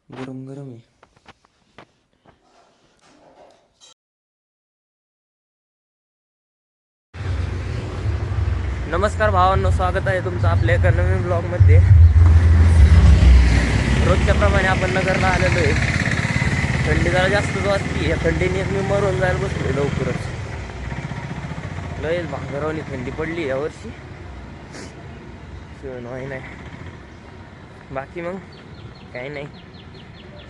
गरम गरम आहे. नमस्कार भावांनो, स्वागत आहे तुमचं आपल्या एका नवीन ब्लॉगमध्ये. रोजच्या प्रमाणे आपण नगरला आलेलो आहे. थंडी जरा जास्तच वाजती. या थंडीने मी मरून जायला बसलो लवकरच. लयच भांगरवणी थंडी पडली यावर्षी. नाही. बाकी मग काही नाही,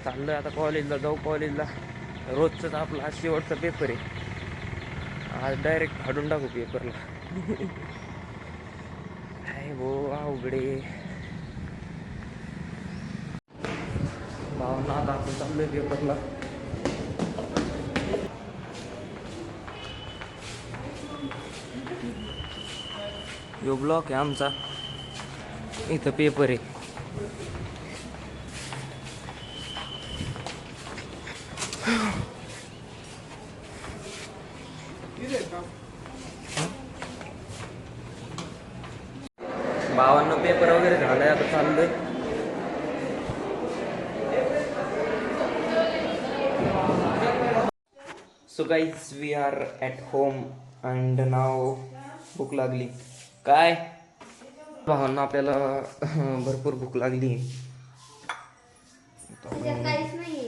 चाललं आता कॉलेजला. जाऊ कॉलेजला. रोजचाच आपला आज शेवटचा पेपर आहे. आज डायरेक्ट फाडून टाकू पेपरला. काय भो अवघडे भावना. आता आपण चाललोय पेपरला. यो ब्लॉक आहे आमचा, इथं पेपर आहे. भावांना पेपर वगैरे झालाय, आता चाललोय. So guys, we are at home and now भूक लागली. काय भावांना आपल्याला भरपूर भूक लागली.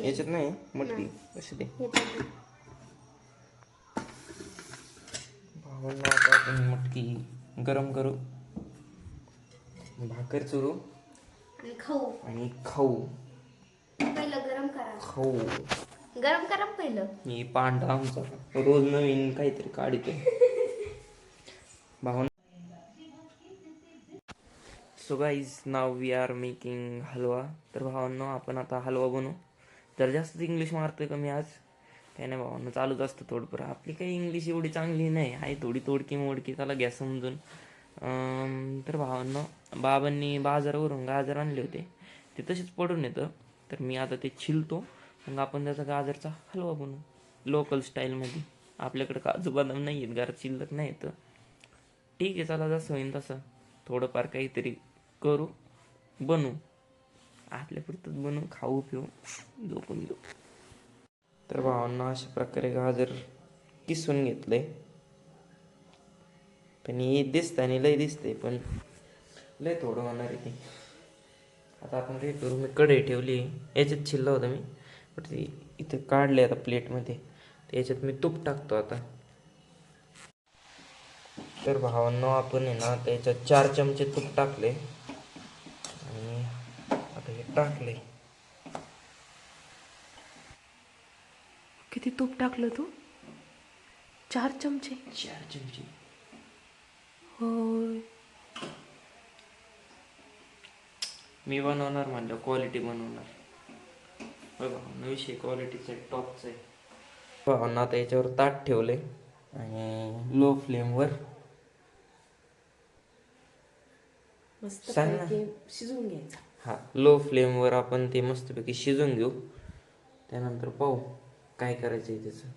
याच्यात नाही मटकी कशी दे भावांना. आता आपण मटकी गरम करू, भाकर चुरू आणि खाऊ. पहिलं गरम करा. खाऊ. गरम करा पहिलं. मी पांढरा आमचा रोज नवीन काहीतरी काढते Bhavana. So guys, now we are making halwa. तर भावांनो, आपण आता हलवा बनवू. तर जास्त इंग्लिश मारतोय का मी आज? काय नाही भावांनो, चालूच असतं थोडंफार. आपली काही इंग्लिश एवढी चांगली नाही आहे, थोडी तोडकी मोडकी. त्याला घ्या समजून. तर भावांनो, बाबांनी बाजारावरून गाजर आणले होते, ते तसेच पडून येतं. तर मी आता ते छिलतो, मग आपण त्याचा गाजरचा हलवा बनवू लोकल स्टाईलमध्ये. आपल्याकडे काजू बदाम नाही आहेत घरात, शिल्लक नाही तर ठीक आहे, चला जसं होईन तसं थोडंफार काहीतरी करू, बनवू. आपल्यापुरतंच बनवू, खाऊ पिऊ, झोपून घेऊ. तर भावांना अशा प्रकारे गाजर किसून घेतलंय. पण हे दिसतं आणि लय दिसतंय, पण लय थोडं होणार आहे ते. आता आपण काय करू, मी कढई ठेवली, याच्यात छिल्लं होतं मी, पण ते इथं काढले आता प्लेटमध्ये. त्याच्यात मी तूप टाकतो आता. तर भावांनो, आपण आहे ना त्याच्यात 4 चमचे तूप टाकले आणि आता हे टाकले. किती तूप टाकलं तू? 4 चमचे. 4 चमचे. होय. मी बनवणार म्हणलं क्वालिटी बनवणार. बघा, विषय क्वालिटीचा टॉपचा आहे. भावांना आता याच्यावर ताट ठेवले आणि लो फ्लेमवर मस्त सांग ना. शिजवून घ्यायचं. हा, लो फ्लेमवर आपण ते मस्तपैकी शिजवून घेऊ. त्यानंतर पाहू काय करायचं आहे त्याचं.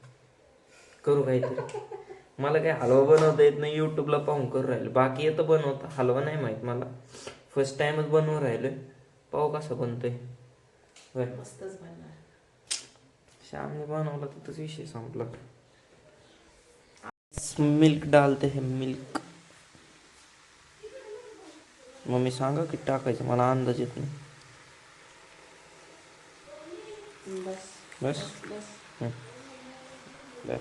करू काहीतरी. मला काय हलवा बनवता येत नाही, यूट्यूबला पाहून करू राहिलो. बाकी येतं बनवता, हलवा नाही माहीत मला. फर्स्ट टाइमच बनवून राहिलोय. पाहू कसं बनतोय. बरं, मस्तच बनणार. श्यामने बनवला तर तोच विषय संपला. मिल्क डालते हैं, मिल्क. मम्मी सांगा की टाकायचं, मला अंदाज येत नाही. बस बस. बस. बर.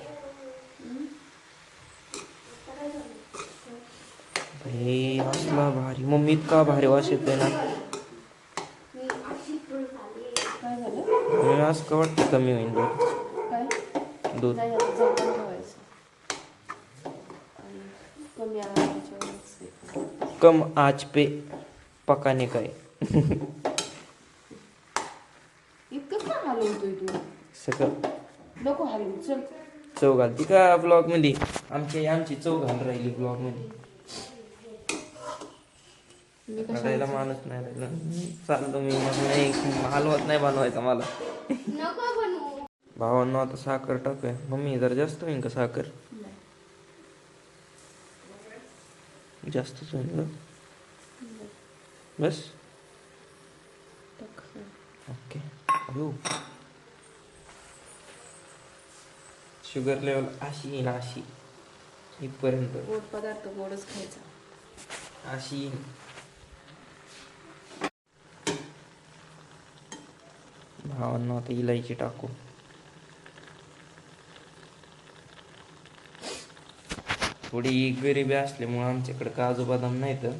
हे असला भारी, मम्मी इतका भारी वास येतोय ना. काय झालं? मी असं का वाटतं कमी होईल दूध. नाही, आता झाकण ठेवायचं. कमी आवाजाच्या कम आच पे पकाने का है. इतकं का हलवतोय तू? सगळं नको हलवू, चल. चव घालती का ब्लॉग मध्ये? आमची चव घाल राहिली ब्लॉग मध्ये. रडायला माणूस नाही राहिला. चाललो मी, मग नाही हलवत नाही बनवायचा मला. नको बनवू. भावांनो, आता साखर टाकूया. मम्मी जरा जास्त होईन का साखर? जास्तच होईन का? बस. ओके, हो, शुगर लेवल अशी येईन, अशी इथपर्यंत गोड पदार्थ गोडच खायचा. अशी येईन. भावांनो आता इलायची टाकू. थोडी गरिबी असल्यामुळे आमच्याकडे काजू बदाम नाही, तर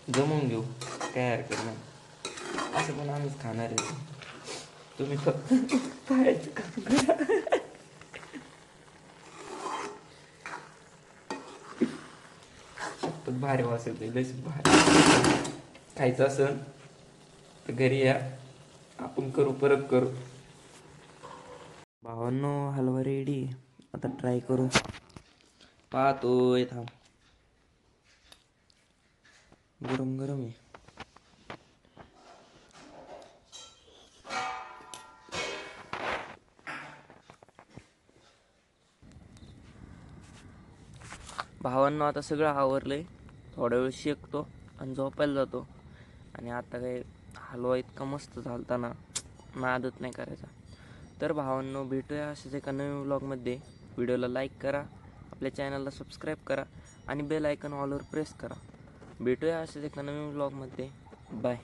जमवून घेऊ, काय हरकत नाही. असं पण आम्हीच खाणार आहे, तुम्ही फक्त खायचं काम करा. शपथ भारी वासेल ते, लयच भारी. खायचं असेल तर घरी या, आपण करू, परत करू. भावांनो हलवा रेडी, आता ट्राय करू. पाहतोय, थांब. गरम गरम आहे. भावांनो आता सगळं आवरलंय, थोडा वेळ शेकतो आणि झोपायला जातो. आणि आता काय हलवा इतका मस्त झालता ना, नादच नाही करायचा. तर भावांनो भेटूया असेच एका नवीन व्लॉगमध्ये. व्हिडिओला लाईक करा, आपल्या चॅनलला सबस्क्राईब करा आणि बेल आयकॉन ऑलवर प्रेस करा. भेटूया असेच एका नवीन व्लॉगमध्ये. बाय.